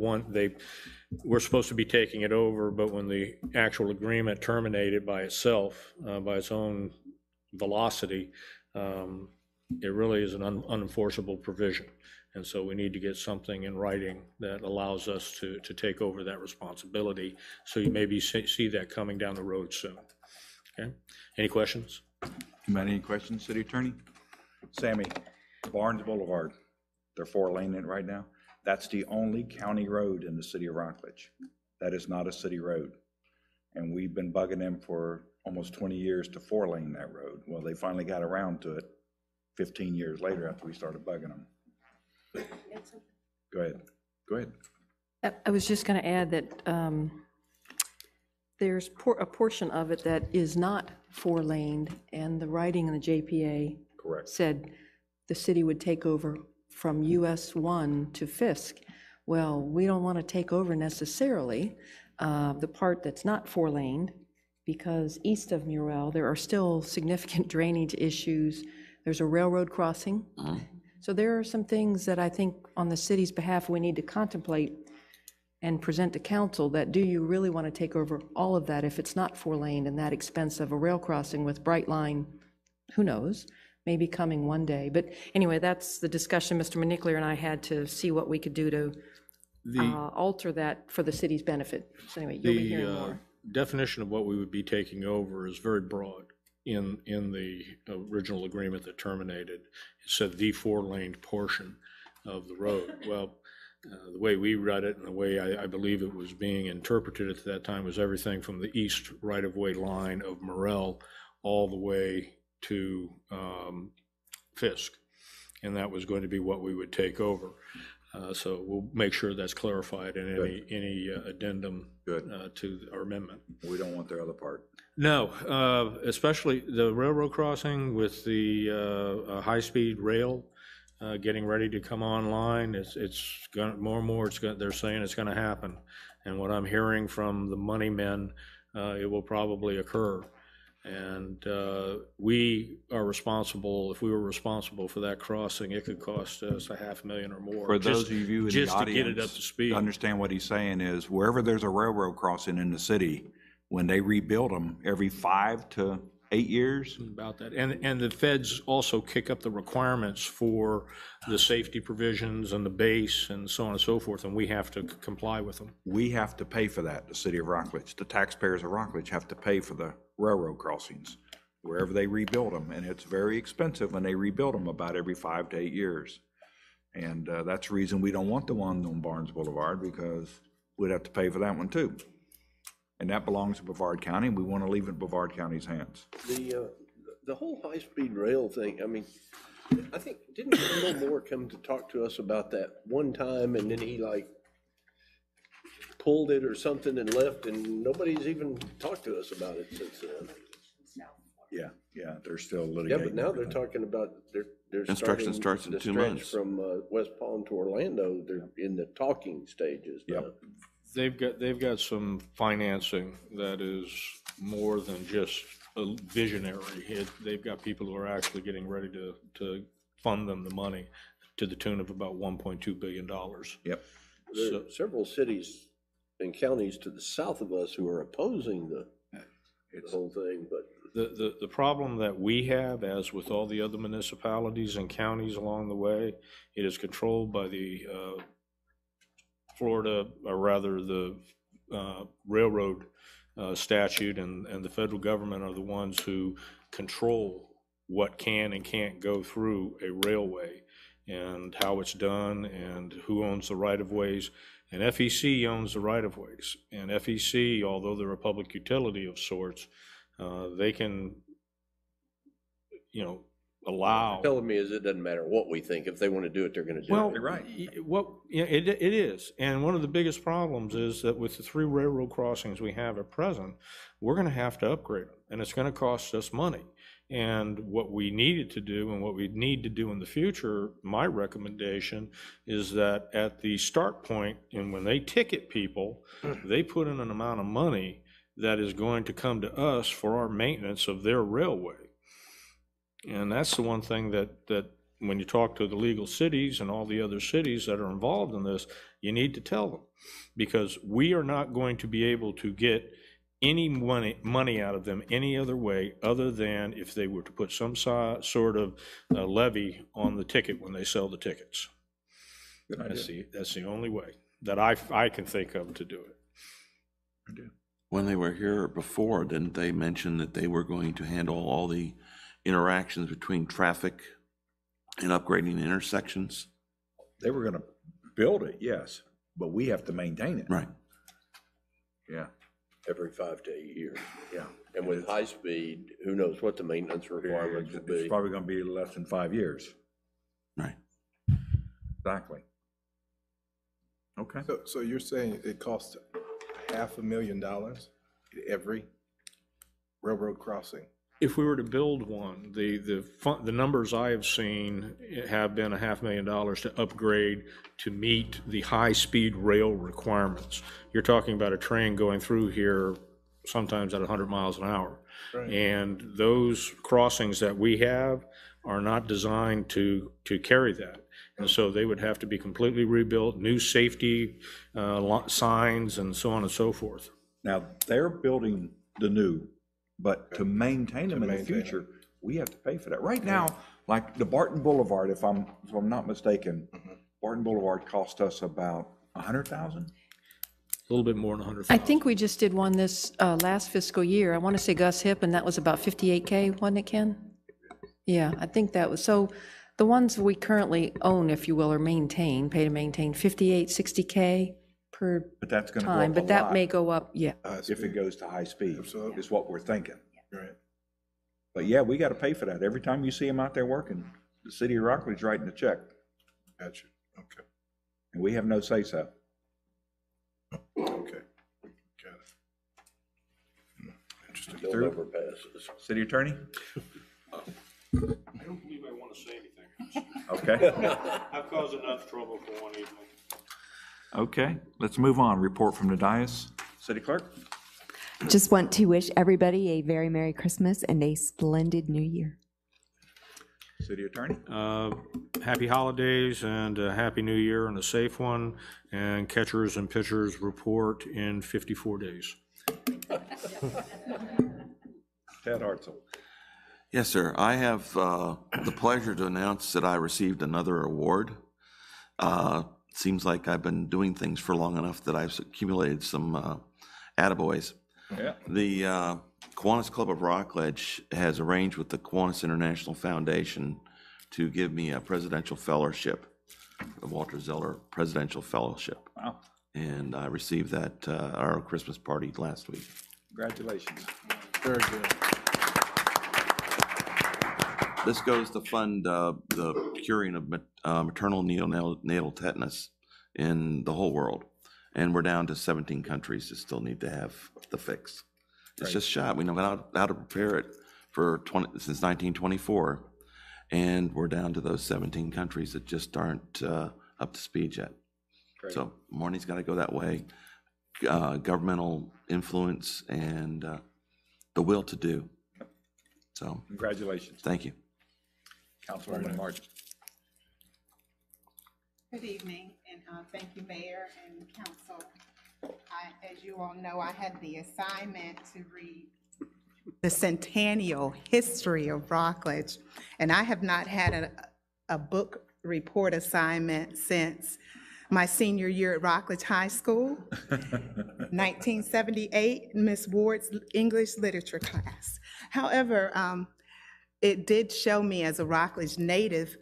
we're supposed to be taking it over, but when the actual agreement terminated by itself, by its own velocity, it really is an unenforceable provision. And so we need to get something in writing that allows us to take over that responsibility. So you maybe see that coming down the road soon. Okay? Any questions? Any questions, City Attorney? Sammy, Barnes Boulevard, they're 4-laning it right now. That's the only county road in the city of Rockledge. That is not a city road. And we've been bugging them for almost 20 years to 4-lane that road. Well, they finally got around to it 15 years later after we started bugging them. Go ahead. Go ahead. I was just going to add that there's a portion of it that is not 4-laned, and the writing in the JPA said the city would take over from US 1 to Fisk. Well, we don't want to take over necessarily the part that's not 4-laned, because east of Murrell, there are still significant drainage issues. There's a railroad crossing. So there are some things that I think on the city's behalf we need to contemplate and present to council, that do you really want to take over all of that if it's not 4-laned and that expensive? A rail crossing with Brightline, who knows, maybe coming one day. But anyway, that's the discussion Mr. Maniclier and I had to see what we could do to alter that for the city's benefit. So anyway, you'll be hearing more. The definition of what we would be taking over is very broad. In the original agreement that terminated, it said the 4-laned portion of the road. Well, the way we read it and the way I believe it was being interpreted at that time was everything from the east right-of-way line of Morrell all the way to Fisk, and that was going to be what we would take over. So we'll make sure that's clarified in any addendum to our amendment. We don't want the other part. No, especially the railroad crossing with the high-speed rail getting ready to come online. It's going more and more. They're saying it's going to happen, and what I'm hearing from the money men, it will probably occur. And we are responsible. If we were responsible for that crossing, it could cost us $500,000 or more. For those of you in the just audience, to get it up to speed. Understand what he's saying is wherever there's a railroad crossing in the city, when they rebuild them every 5 to 8 years. About that. And the feds also kick up the requirements for the safety provisions and the base and so on and so forth, and we have to comply with them. We have to pay for that, the city of Rockledge. The taxpayers of Rockledge have to pay for the railroad crossings wherever they rebuild them, and it's very expensive when they rebuild them about every 5 to 8 years. And that's the reason we don't want the one on Barnes Boulevard, because we'd have to pay for that one too. And that belongs to Brevard County, and we want to leave it in Brevard County's hands. The whole high-speed rail thing, I mean, I think, didn't Bill Moore come to talk to us about that one time, and then he like pulled it or something and left, and nobody's even talked to us about it since then? Yeah, they're still litigating. Yeah, but now they're talking about, they're Construction starts in 2 months. stretch from West Palm to Orlando, they're in the talking stages now. Yep. They've got some financing that is more than just a visionary. They've got people who are actually getting ready to fund them the money to the tune of about $1.2 billion. Yep. There are several cities and counties to the south of us who are opposing the whole thing, but the problem that we have, as with all the other municipalities and counties along the way, it is controlled by the Florida, or rather the railroad statute, and the federal government are the ones who control what can and can't go through a railway and how it's done and who owns the right-of-ways. And FEC owns the right-of-ways. And FEC, although they're a public utility of sorts, they can, allow. What you're telling me is it doesn't matter what we think. If they want to do it, they're going to do Well, it. you're right. It is. And one of the biggest problems is that with the 3 railroad crossings we have at present, we're going to have to upgrade them, and it's going to cost us money. And what we needed to do and what we need to do in the future, my recommendation is that at the start point, and when they ticket people, they put in an amount of money that is going to come to us for our maintenance of their railway. And that's the one thing that when you talk to the legal cities and all the other cities that are involved in this, you need to tell them, because we are not going to be able to get any money out of them any other way other than if they were to put some sort of levy on the ticket when they sell the tickets. That's the only way that I can think of to do it. When they were here before, didn't they mention that they were going to handle all the interactions between traffic and upgrading intersections? They were gonna build it, yes, but we have to maintain it. Right. Yeah. Every 5 to 8 years. Yeah. And with high speed, who knows what the maintenance requirements will It's be. probably gonna be less than 5 years. Right. Exactly. Okay. So you're saying it costs $500,000 every railroad crossing? If we were to build one, the numbers I have seen have been $500,000 to upgrade to meet the high-speed rail requirements. You're talking about a train going through here sometimes at 100 miles an hour. Right. And those crossings that we have are not designed to carry that. And so they would have to be completely rebuilt, new safety signs, and so on and so forth. Now, they're building the new, but to maintain them in the maintain future, we have to pay for that. Right now, like the Barton Boulevard, if I'm not mistaken, Barton Boulevard cost us about $100,000. A little bit more than 100,000. I think we just did one this last fiscal year. I want to say Gus Hip, and that was about $58K, wasn't it, Ken? Yeah, I think that was, so the ones we currently own, if you will, or maintain, pay to maintain, 58, 60K per But that's gonna go time, up a but that lot may go up, yeah. if it goes to high speed, Absolutely. is what we're thinking. Right. But yeah, we gotta pay for that. Every time you see them out there working, the city of Rockledge writing the check, Gotcha. Okay. and we have no say-so. Okay. Got it. Interesting. No Through. overpasses. City attorney? I don't believe I want to say anything. Okay. I've caused enough trouble for one evening. Okay, let's move on. Report from the dais. City clerk? Just want to wish everybody a very Merry Christmas and a splendid New Year. City attorney? Happy holidays and a happy new year and a safe one, and catchers and pitchers report in 54 days. Ted Hartzell. Yes, sir. I have the pleasure to announce that I received another award. Seems like I've been doing things for long enough that I've accumulated some attaboys. Yeah. The Kiwanis Club of Rockledge has arranged with the Kiwanis International Foundation to give me a presidential fellowship, the Walter Zeller Presidential Fellowship. Wow. And I received that at our Christmas party last week. Congratulations. Very good. This goes to fund the curing of maternal neonatal tetanus in the whole world. And we're down to 17 countries that still need to have the fix. It's Right. just shot. We know how to prepare it since 1924. And we're down to those 17 countries that just aren't up to speed yet. Great. So money's got to go that way. Governmental influence and the will to do. So Congratulations. thank you. Councilwoman Martin. Good evening, and thank you, Mayor and Council. As you all know, I had the assignment to read the centennial history of Rockledge, and I have not had a book report assignment since my senior year at Rockledge High School, 1978, Miss Ward's English literature class. However, it did show me as a Rockledge native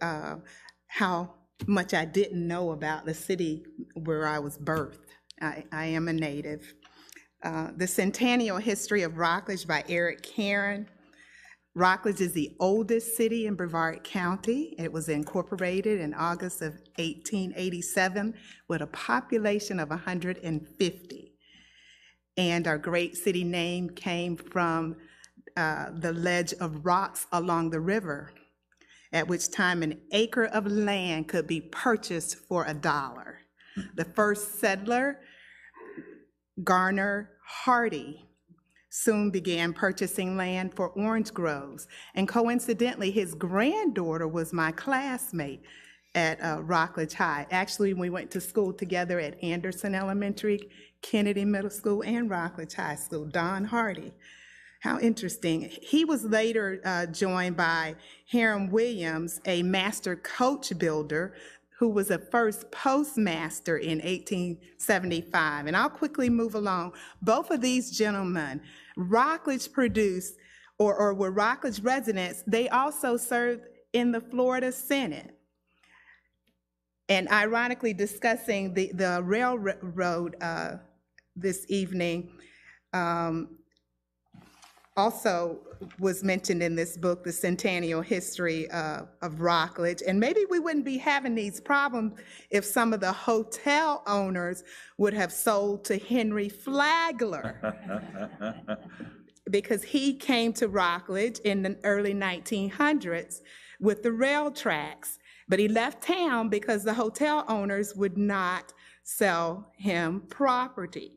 how much I didn't know about the city where I was birthed. I am a native. The Centennial History of Rockledge by Eric Caron. Rockledge is the oldest city in Brevard County. It was incorporated in August of 1887 with a population of 150. And our great city name came from the ledge of rocks along the river, at which time an acre of land could be purchased for $1. The first settler, Garner Hardy, soon began purchasing land for orange groves. And coincidentally, his granddaughter was my classmate at Rockledge High. Actually, we went to school together at Anderson Elementary, Kennedy Middle School, and Rockledge High School. Don Hardy. How interesting. He was later joined by Hiram Williams, a master coach builder who was a first postmaster in 1875. And I'll quickly move along. Both of these gentlemen, Rockledge produced, or were Rockledge residents. They also served in the Florida Senate. And ironically, discussing the railroad this evening, also was mentioned in this book, The Centennial History of Rockledge. And maybe we wouldn't be having these problems if some of the hotel owners would have sold to Henry Flagler, because he came to Rockledge in the early 1900s with the rail tracks. But he left town because the hotel owners would not sell him property.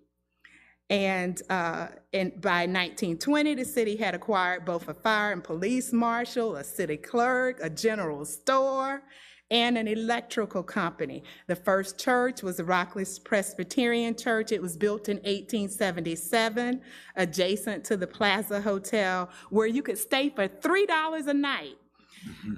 And by 1920, the city had acquired both a fire and police marshal, a city clerk, a general store, and an electrical company. The first church was the Rockledge Presbyterian Church. It was built in 1877, adjacent to the Plaza Hotel, where you could stay for $3 a night.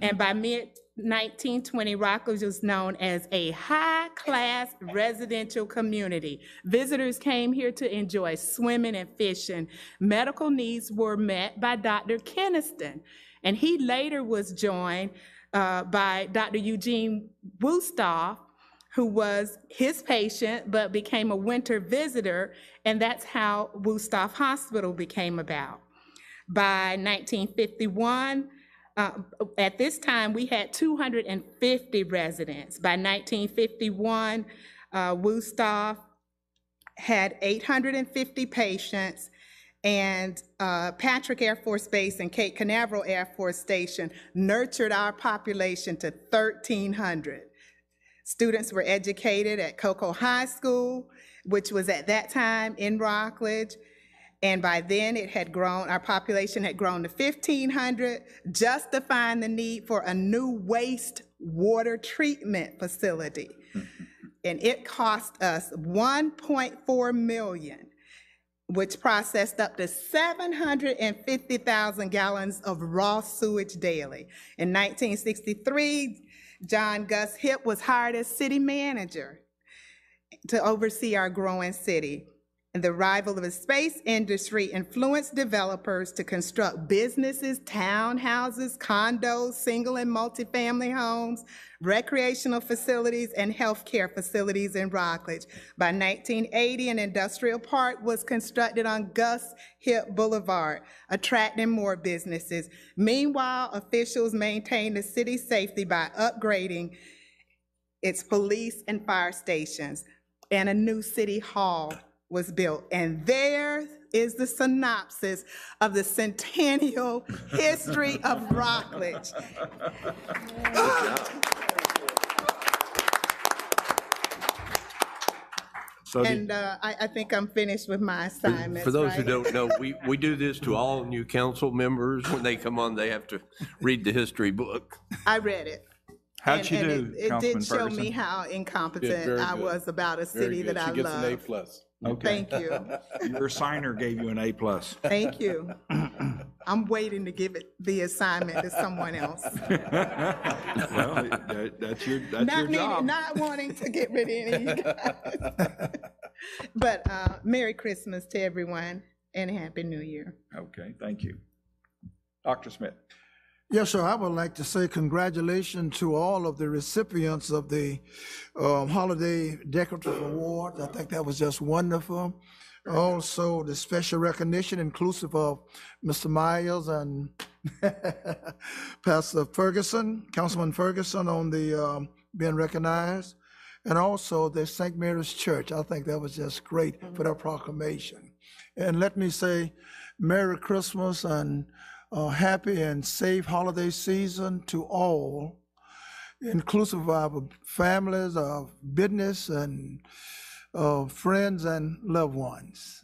And by mid-1920, Rockledge was known as a high-class residential community. Visitors came here to enjoy swimming and fishing. Medical needs were met by Dr. Keniston, and he later was joined by Dr. Eugene Wusthoff, who was his patient but became a winter visitor, and that's how Wusthoff Hospital became about. By 1951, at this time, we had 250 residents. By 1951, Wusthoff had 850 patients, and Patrick Air Force Base and Cape Canaveral Air Force Station nurtured our population to 1,300. Students were educated at Cocoa High School, which was at that time in Rockledge. And by then it had grown, our population had grown to 1,500, justifying the need for a new wastewater treatment facility. And it cost us $1.4 million, which processed up to 750,000 gallons of raw sewage daily. In 1963, John Gus Hipp was hired as city manager to oversee our growing city. And the arrival of the space industry influenced developers to construct businesses, townhouses, condos, single and multifamily homes, recreational facilities, and healthcare facilities in Rockledge. By 1980, an industrial park was constructed on Gus Hipp Boulevard, attracting more businesses. Meanwhile, officials maintained the city's safety by upgrading its police and fire stations, and a new city hall was built. And there is the synopsis of the centennial history of Rockledge. And I think I'm finished with my assignment. For those who don't know, we do this to all new council members. When they come on, they have to read the history book. I read it. How'd you do, It Councilman did show Ferguson? me how incompetent I was about a city that I love. She gets an A+. Okay. Thank you. Your signer gave you an A+. Thank you. I'm waiting to give the assignment to someone else. Well, that's your job. Not wanting to get rid of any of you guys. But Merry Christmas to everyone and Happy New Year. Okay, thank you. Dr. Smith. Yes, sir. I would like to say congratulations to all of the recipients of the Holiday Decorative Awards. I think that was just wonderful. Also, the special recognition inclusive of Mr. Myers and Pastor Ferguson, Councilman Ferguson on the being recognized, and also the St. Mary's Church. I think that was just great for that proclamation. And let me say Merry Christmas and happy and safe holiday season to all, inclusive of our families, our business, and friends and loved ones.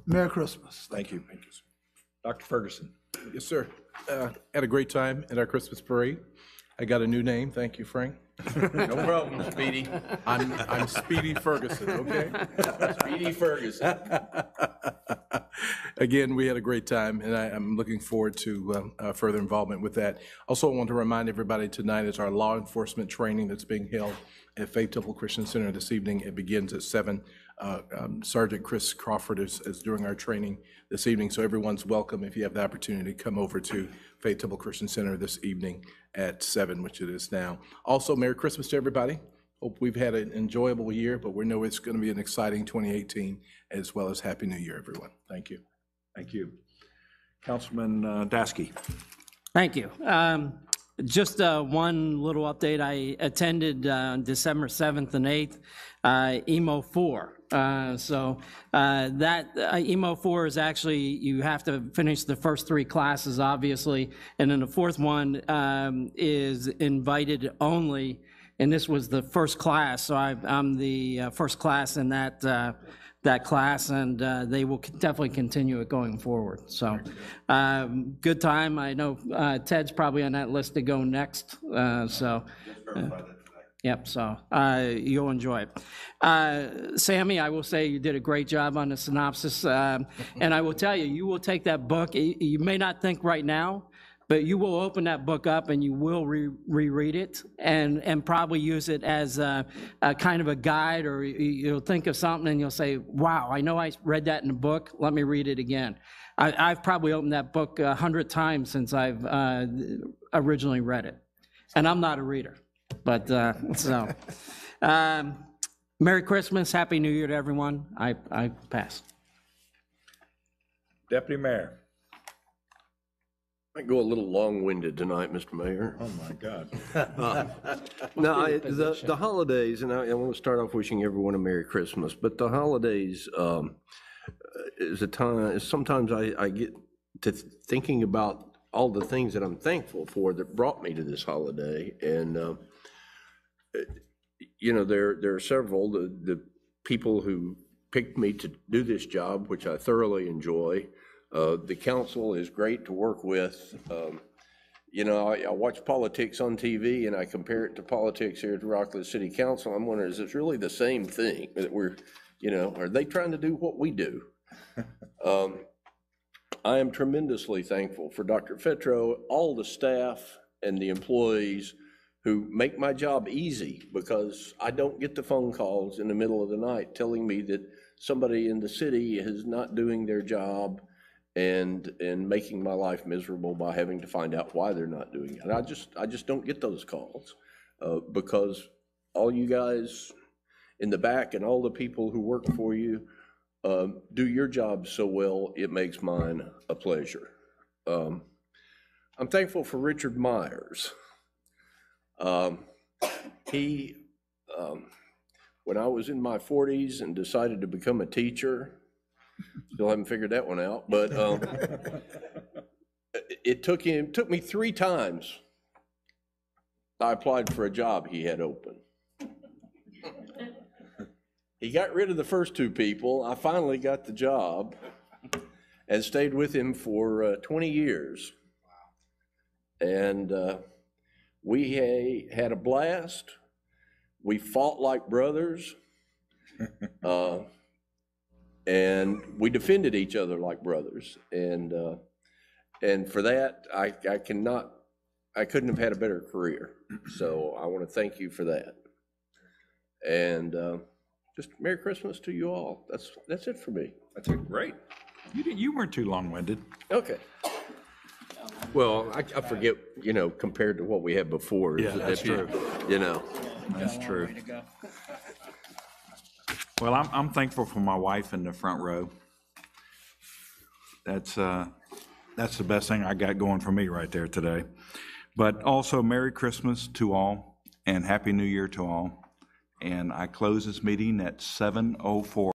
Merry Christmas. Thank you. Thank you, sir. Dr. Ferguson. Yes, sir. Had a great time at our Christmas parade. I got a new name. Thank you, Frank. No problem, Speedy. I'm Speedy Ferguson, okay? Speedy Ferguson. Again, we had a great time, and I'm looking forward to further involvement with that. Also, I want to remind everybody tonight is our law enforcement training that's being held at Faith Temple Christian Center this evening. It begins at 7. Sergeant Chris Crawford is doing our training this evening, so everyone's welcome if you have the opportunity to come over to Faith Temple Christian Center this evening at 7, which it is now. Also, Merry Christmas to everybody. Hope we've had an enjoyable year, but we know it's going to be an exciting 2018, as well as Happy New Year, everyone. Thank you. Thank you. Councilman Dasky. Thank you. Just one little update. I attended December 7th and 8th, EMO 4. That EMO 4 is actually, you have to finish the first 3 classes, obviously, and then the 4th one is invited only, and this was the first class, so I'm the first class in that class, and they will definitely continue it going forward. So, good time. I know Ted's probably on that list to go next. Yep. So you'll enjoy it. Sammy, I will say you did a great job on the synopsis, and I will tell you, you will take that book. You may not think right now, but you will open that book up and you will reread it and probably use it as a kind of a guide, or you'll think of something and you'll say, wow, I know I read that in a book. Let me read it again. I've probably opened that book 100 times since I've originally read it. And I'm not a reader, but Merry Christmas, Happy New Year to everyone. I pass. Deputy Mayor. I go a little long-winded tonight, Mr. Mayor. Oh, my God. No, the holidays, and I want to start off wishing everyone a Merry Christmas, but the holidays is a time, sometimes I get to thinking about all the things that I'm thankful for that brought me to this holiday, and, you know, there are several, the people who picked me to do this job, which I thoroughly enjoy. The council is great to work with. You know, I watch politics on TV and I compare it to politics here at the Rockledge City Council. I'm wondering, is it really the same thing that we're, you know, are they trying to do what we do? I am tremendously thankful for Dr. Fetro, all the staff and the employees who make my job easy, because I don't get the phone calls in the middle of the night telling me that somebody in the city is not doing their job and making my life miserable by having to find out why they're not doing it. I just don't get those calls because all you guys in the back and all the people who work for you do your job so well, it makes mine a pleasure. I'm thankful for Richard Myers. He, when I was in my 40s and decided to become a teacher, still haven't figured that one out, but it took me 3 times. I applied for a job he had open. He got rid of the first 2 people. I finally got the job and stayed with him for 20 years. And we had a blast. We fought like brothers. And we defended each other like brothers. And for that, I couldn't have had a better career. So I want to thank you for that. And just Merry Christmas to you all. That's it for me. That's great. You weren't too long-winded. Okay. Well, I forget, you know, compared to what we had before. Yeah, that's true. You know. That's true. Well, I'm thankful for my wife in the front row. That's the best thing I got going for me right there today. But also, Merry Christmas to all and Happy New Year to all. And I close this meeting at 7:04.